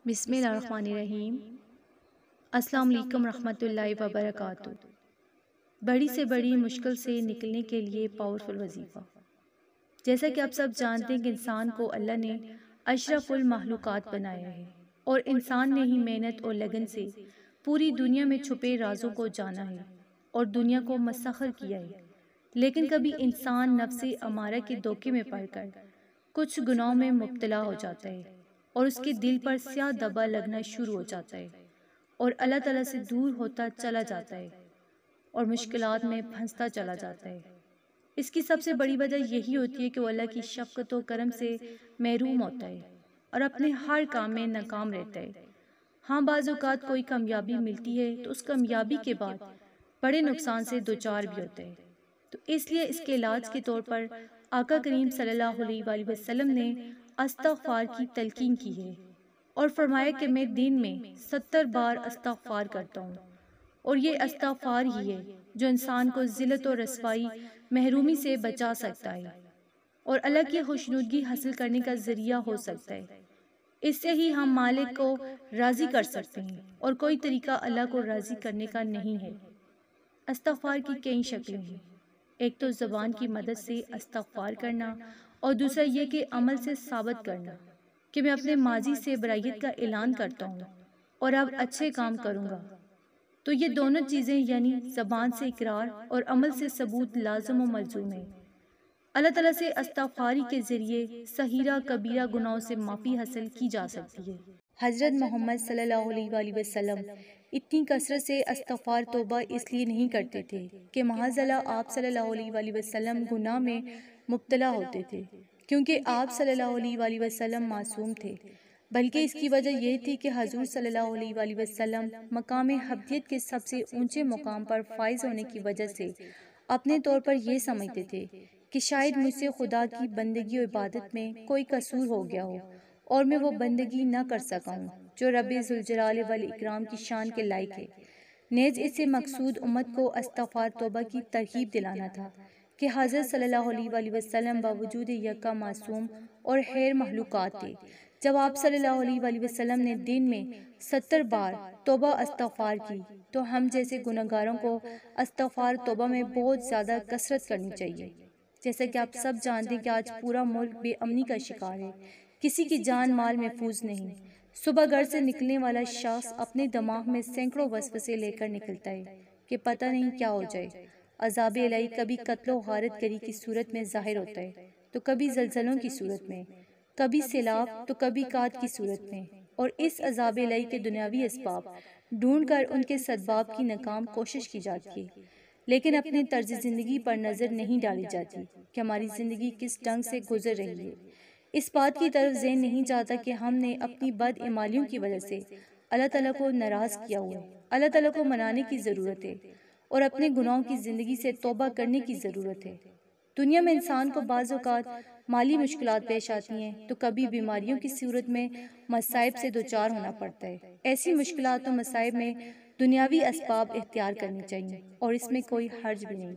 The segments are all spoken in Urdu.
بسم اللہ الرحمن الرحیم۔ السلام علیکم رحمۃ اللہ وبرکاتہ۔ بڑی سے بڑی مشکل سے نکلنے کے لیے پاورفل وظیفہ۔ جیسا کہ آپ سب جانتے ہیں کہ انسان کو اللہ نے اشرف المخلوقات بنایا ہے، اور انسان نے ہی محنت اور لگن سے پوری دنیا میں چھپے رازوں کو جانا ہے اور دنیا کو مسخر کیا ہے۔ لیکن کبھی انسان نفس امارہ کے دھوکے میں پڑ کر کچھ گناہوں میں مبتلا ہو جاتا ہے، اور اس کے دل پر سیاہ دبا لگنا شروع ہو جاتا ہے، اور اللہ تعالیٰ سے دور ہوتا چلا جاتا ہے اور مشکلات میں پھنستا چلا جاتا ہے۔ اس کی سب سے بڑی وجہ یہی ہوتی ہے کہ وہ اللہ کی شفقت و کرم سے محروم ہوتا ہے اور اپنے ہر کام میں ناکام رہتا ہے۔ ہاں، بعض اوقات کوئی کامیابی ملتی ہے تو اس کامیابی کے بعد بڑے نقصان سے دوچار بھی ہوتا ہے، تو اس لیے اس کے علاج کے طور پر آقا کریم صلی اللہ علیہ وآلہ وسلم نے استغفار کی تلقین کی ہے، اور فرمایا کہ میں دن میں 70 بار استغفار کرتا ہوں، اور یہ استغفار ہی ہے جو انسان کو ذلت و رسوائی محرومی سے بچا سکتا ہے اور اللہ کی خوشنودگی حاصل کرنے کا ذریعہ ہو سکتا ہے۔ اس سے ہی ہم مالک کو راضی کر سکتے ہیں، اور کوئی طریقہ اللہ کو راضی کرنے کا نہیں ہے۔ استغفار کی کئی شکلیں ہیں۔ ایک تو زبان کی مدد سے استغفار کرنا، اور دوسرا یہ کہ عمل سے ثابت کرنا کہ میں اپنے ماضی سے برائیت کا اعلان کرتا ہوں اور اب اچھے کام کروں گا۔ تو یہ دونوں چیزیں یعنی زبان سے اقرار اور عمل سے ثبوت لازم و ملزوم ہے۔ اللہ تعالیٰ سے استغفاری کے ذریعے صغیرہ کبیرہ گناہوں سے معافی حاصل کی جا سکتی ہے۔ حضرت محمد صلی اللہ علیہ وآلہ وسلم اتنی کثرت سے استغفار توبہ اس لیے نہیں کرتے تھے کہ معاذ اللہ آپ صلی اللہ علیہ وآلہ وسلم گناہ میں مبتلا ہوتے تھے، کیونکہ آپ صلی اللہ علیہ وآلہ وسلم معصوم تھے، بلکہ اس کی وجہ یہ تھی کہ حضور صلی اللہ علیہ وآلہ وسلم مقام حبیت کے سب سے اونچے مقام پر فائز ہونے کی وجہ سے اپنے طور پر یہ سمجھتے تھے کہ شاید مجھ سے خدا کی بندگی و عبادت میں کوئی قصور ہو گیا ہو اور میں وہ بندگی نہ کر سکا ہوں جو رب ذوالجلال والاکرام کی شان کے لائق ہے۔ نیز اس سے مقصود امت کو استغفار توبہ کی ترغیب دلانا تھا کہ حضرت صلی اللہ علیہ وآلہ وسلم باوجود یکا معصوم اور خیر مخلوقات تھے۔ جب آپ صلی اللہ علیہ وآلہ وسلم نے دن میں 70 بار توبہ استغفار کی، تو ہم جیسے گناہگاروں کو استغفار توبہ میں بہت زیادہ کثرت کرنی چاہیے۔ جیسا کہ آپ سب جانتے ہیں کہ آج پورا ملک بے امنی کا شکار ہے، کسی کی جان مال محفوظ نہیں۔ صبح گھر سے نکلنے والا شخص اپنے دماغ میں سینکڑوں وسوسے لے کر نکلتا ہے کہ پتہ نہیں کیا ہو جائے۔ عذاب الہی کبھی قتل و غارت گری کی صورت میں ظاہر ہوتا ہے، تو کبھی زلزلوں کی صورت میں، کبھی سیلاب تو کبھی قحط کی صورت میں، اور اس عذاب الہی کے دنیاوی اسباب ڈھونڈ کر ان کے سبب کی ناکام کوشش کی جاتی ہے، لیکن اپنے طرز زندگی پر نظر نہیں ڈالی جاتی کہ ہماری زندگی کس ڈھنگ سے گزر رہی ہے۔ اس بات کی طرف ذہن نہیں جاتا کہ ہم نے اپنی بد اعمالیوں کی وجہ سے اللہ تعالیٰ کو ناراض کیا ہوا ہے۔ اللہ تعالیٰ کو منانے کی ضرورت ہے اور اپنے گناہوں کی زندگی سے توبہ کرنے کی ضرورت ہے۔ دنیا میں انسان کو بعض اوقات مالی مشکلات پیش آتی ہیں، تو کبھی بیماریوں کی صورت میں مصائب سے دوچار ہونا پڑتا ہے۔ ایسی مشکلات و مصائب میں دنیاوی اسباب اختیار کرنے چاہیے، اور اس میں کوئی حرج بھی نہیں،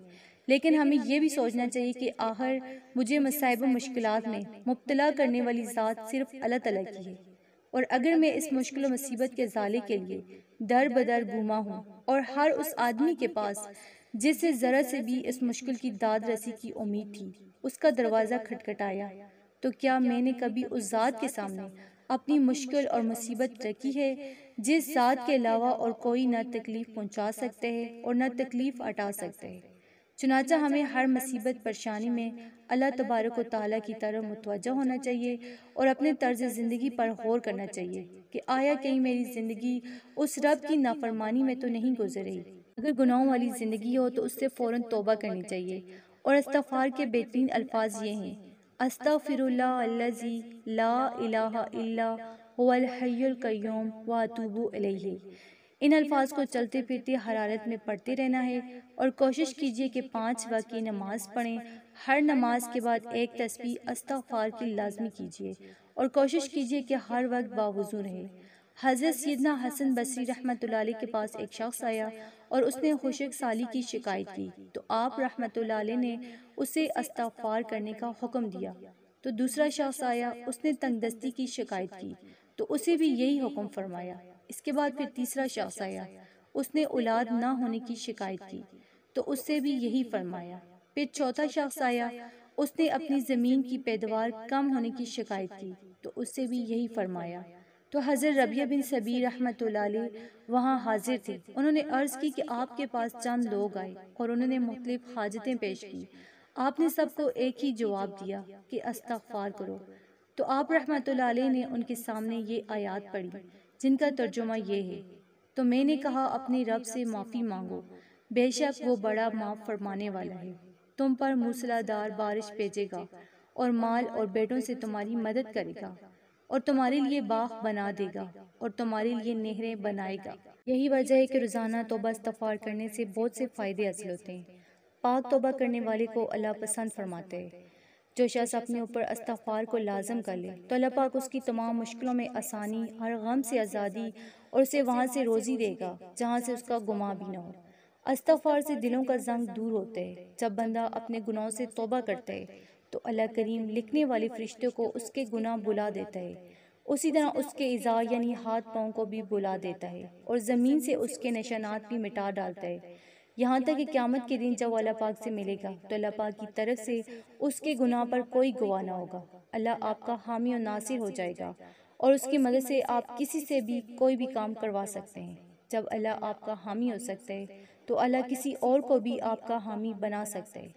لیکن ہمیں یہ بھی سوچنا چاہیے کہ آخر مجھے مصائب و مشکلات میں مبتلا کرنے والی ذات صرف اللہ تعالیٰ کی ہے، اور اگر میں اس مشکل و مصیبت کے ازالے کے لیے در بدر گھوما ہوں اور ہر اس آدمی کے پاس جس سے ذرا سے بھی اس مشکل کی داد رسی کی امید تھی اس کا دروازہ کھٹکھٹایا، تو کیا میں نے کبھی اس ذات کے سامنے اپنی مشکل اور مصیبت رکھی ہے جس ذات کے علاوہ اور کوئی نہ تکلیف پہنچا سکتے ہے اور نہ تکلیف ہٹا سکتے ہے؟ چنانچہ ہمیں ہر مصیبت پریشانی میں اللہ تبارک و تعالیٰ کی طرف متوجہ ہونا چاہیے اور اپنے طرز زندگی پر غور کرنا چاہیے کہ آیا کہیں میری زندگی اس رب کی نافرمانی میں تو نہیں گزر رہی۔ اگر گناہوں والی زندگی ہو تو اس سے فوراً توبہ کرنی چاہیے، اور استغفار کے بہترین الفاظ یہ ہیں: استغفر اللہ الذی لا الہ الا هو الحی القیوم واتوب الیہ۔ ان الفاظ کو چلتے پھرتے حرارت میں پڑھتے رہنا ہے، اور کوشش کیجیے کہ 5 وقت کی نماز پڑھیں۔ ہر نماز کے بعد ایک تسبیح استغفار کی لازمی کیجیے، اور کوشش کیجیے کہ ہر وقت باوضو رہے۔ حضرت سیدنا حسن بصری رحمۃ اللہ علیہ کے پاس ایک شخص آیا اور اس نے خشک سالی کی شکایت کی، تو آپ رحمۃ اللہ علیہ نے اسے استغفار کرنے کا حکم دیا۔ تو دوسرا شخص آیا، اس نے تنگ دستی کی شکایت کی، تو اسے بھی یہی حکم فرمایا۔ اس کے بعد پھر تیسرا شخص آیا، اس نے اولاد نہ ہونے کی شکایت کی تو اس سے بھی یہی فرمایا۔ پھر چوتھا شخص آیا، اس نے اپنی زمین کی پیداوار کم ہونے کی شکایت کی تو اس سے بھی یہی فرمایا۔ تو حضرت ربیعہ بن صبیر رحمۃ اللہ علیہ وہاں حاضر تھے۔ انہوں نے عرض کی کہ آپ کے پاس چند لوگ آئے اور انہوں نے مختلف حاجتیں پیش کی۔ آپ نے سب کو ایک ہی جواب دیا کہ استغفار کرو۔ تو آپ رحمۃ اللہ علیہ نے ان کے سامنے یہ آیات پڑھی جن کا ترجمہ یہ ہے: تو میں نے کہا اپنے رب سے معافی مانگو، بے شک وہ بڑا معاف فرمانے والا ہے۔ تم پر موسلادھار بارش بھیجے گا اور مال اور بیٹوں سے تمہاری مدد کرے گا اور تمہارے لیے باغ بنا دے گا اور تمہارے لیے نہریں بنائے گا۔ یہی وجہ ہے کہ روزانہ توبہ استغفار کرنے سے بہت سے فائدے حاصل ہوتے ہیں۔ پاک توبہ کرنے والے کو اللہ پسند فرماتے ہیں۔ جو شخص اپنے اوپر استغفار کو لازم کر لے تو اللہ پاک اس کی تمام مشکلوں میں آسانی، ہر غم سے آزادی اور اسے وہاں سے روزی دے گا جہاں سے اس کا گماں بھی نہ ہو۔ استغفار سے دلوں کا زنگ دور ہوتا ہے۔ جب بندہ اپنے گناہوں سے توبہ کرتا ہے تو اللہ کریم لکھنے والے فرشتوں کو اس کے گناہ بلا دیتا ہے، اسی طرح اس کے اعضاء یعنی ہاتھ پاؤں کو بھی بلا دیتا ہے اور زمین سے اس کے نشانات بھی مٹا ڈالتا ہے، یہاں تک کہ قیامت کے دن جب اللہ پاک سے ملے گا تو اللہ پاک کی طرف سے اس کے گناہ پر کوئی گواہ نہ ہوگا۔ اللہ آپ کا حامی و ناصر ہو جائے گا اور اس کی مدد سے آپ کسی سے بھی کوئی بھی کام کروا سکتے ہیں۔ جب اللہ آپ کا حامی ہو سکتا ہے تو اللہ کسی اور کو بھی آپ کا حامی بنا سکتا ہے۔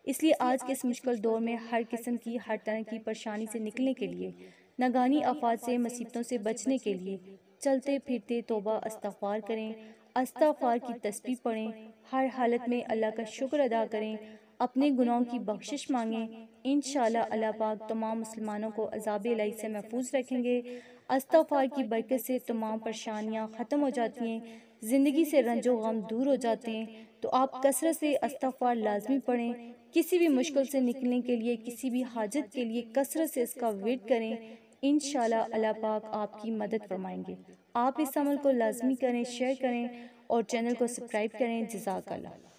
اس لیے آج کے اس مشکل دور میں ہر قسم کی، ہر طرح کی پریشانی سے نکلنے کے لیے، ناگہانی آفات سے، مصیبتوں سے بچنے کے لیے چلتے پھرتے توبہ استغفار کریں، استغفار کی تسبیح پڑھیں، ہر حالت میں اللہ کا شکر ادا کریں، اپنے گناہوں کی بخشش مانگیں۔ انشاءاللہ اللہ پاک تمام مسلمانوں کو عذاب الہی سے محفوظ رکھیں گے۔ استغفار کی برکت سے تمام پریشانیاں ختم ہو جاتی ہیں، زندگی سے رنج و غم دور ہو جاتے ہیں۔ تو آپ کثرت سے استغفار لازمی پڑھیں۔ کسی بھی مشکل سے نکلنے کے لیے، کسی بھی حاجت کے لیے کثرت سے اس کا ورد کریں۔ انشاءاللہ اللہ پاک آپ کی مدد فرمائیں گے۔ آپ اس عمل کو لازمی کریں، شیئر کریں اور چینل کو سبسکرائب کریں۔ جزاک اللہ۔